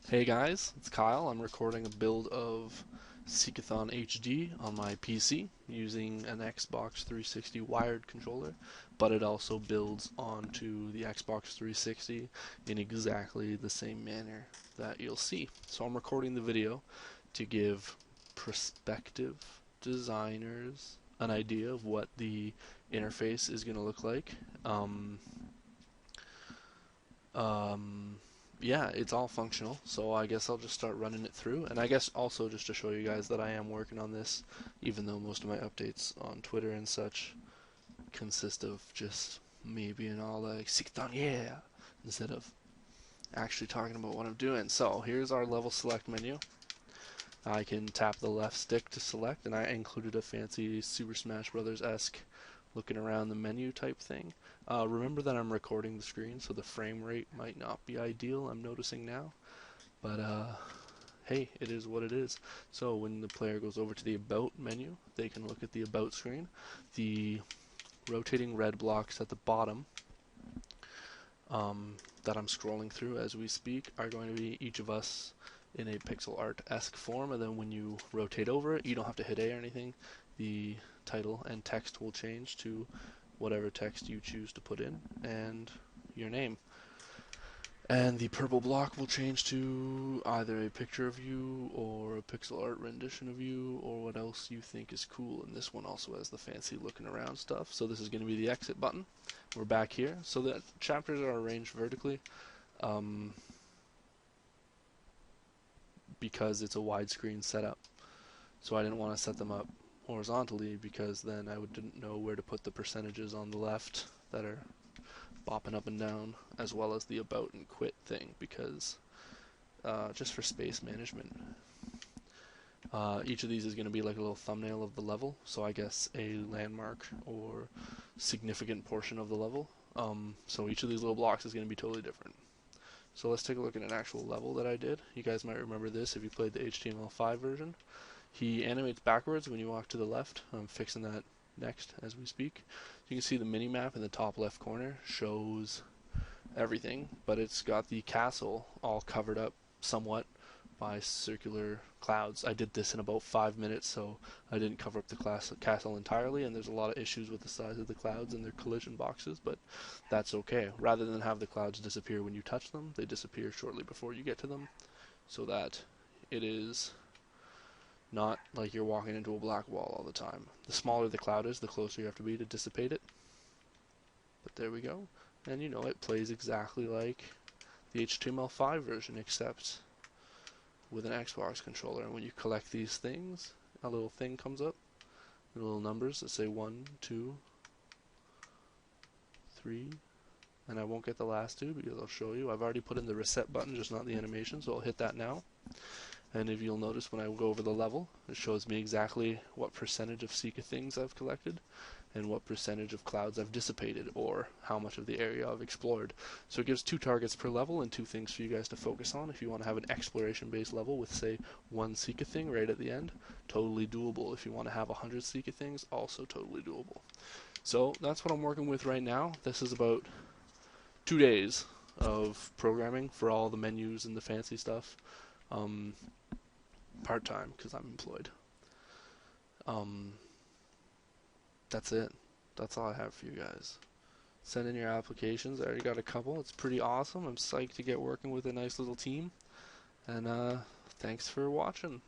Hey guys, it's Kyle. I'm recording a build of Seekathon HD on my PC using an Xbox 360 wired controller, but it also builds onto the Xbox 360 in exactly the same manner that you'll see. So I'm recording the video to give prospective designers an idea of what the interface is going to look like. Um, um, yeah, it's all functional, so I guess I'll just start running it through. And I guess also just to show you guys that I am working on this, even though most of my updates on Twitter and such consist of just me being all like, Seekathon, yeah, instead of actually talking about what I'm doing. So here's our level select menu. I can tap the left stick to select, and I included a fancy Super Smash Bros.-esque looking around the menu type thing. Remember that I'm recording the screen, so the frame rate might not be ideal, I'm noticing now. But hey, it is what it is. So when the player goes over to the About menu, they can look at the About screen. The rotating red blocks at the bottom that I'm scrolling through as we speak are going to be each of us in a pixel art-esque form, and then when you rotate over it, you don't have to hit A or anything. The title and text will change to whatever text you choose to put in, and your name. And the purple block will change to either a picture of you or a pixel art rendition of you or what else you think is cool. And this one also has the fancy looking around stuff. So this is going to be the exit button. We're back here. So the chapters are arranged vertically because it's a widescreen setup. So I didn't want to set them up horizontally because then I didn't know where to put the percentages on the left that are bopping up and down, as well as the about and quit thing, because just for space management. Each of these is going to be like a little thumbnail of the level, so I guess a landmark or significant portion of the level. So each of these little blocks is going to be totally different. So let's take a look at an actual level that I did. You guys might remember this if you played the HTML5 version. He animates backwards when you walk to the left. I'm fixing that next as we speak. You can see the mini map in the top left corner shows everything, but it's got the castle all covered up somewhat by circular clouds. I did this in about 5 minutes, so I didn't cover up the castle entirely, and there's a lot of issues with the size of the clouds and their collision boxes, but that's okay. Rather than have the clouds disappear when you touch them, they disappear shortly before you get to them, so that it is not like you're walking into a black wall all the time. The smaller the cloud is, the closer you have to be to dissipate it. But there we go. And you know, it plays exactly like the HTML5 version, except with an Xbox controller. And when you collect these things, a little thing comes up, little numbers that say 1, 2, 3, and I won't get the last two because I'll show you. I've already put in the reset button, just not the animation, so I'll hit that now. And if you'll notice when I go over the level, it shows me exactly what percentage of Seeka things I've collected and what percentage of clouds I've dissipated, or how much of the area I've explored. So it gives 2 targets per level and 2 things for you guys to focus on. If you want to have an exploration-based level with, say, 1 Seeka thing right at the end, totally doable. If you want to have 100 Seeka things, also totally doable. So that's what I'm working with right now. This is about 2 days of programming for all the menus and the fancy stuff. Part-time because I'm employed. That's it. That's all I have for you guys. Send in your applications. I already got a couple. It's pretty awesome. I'm psyched to get working with a nice little team. And thanks for watching.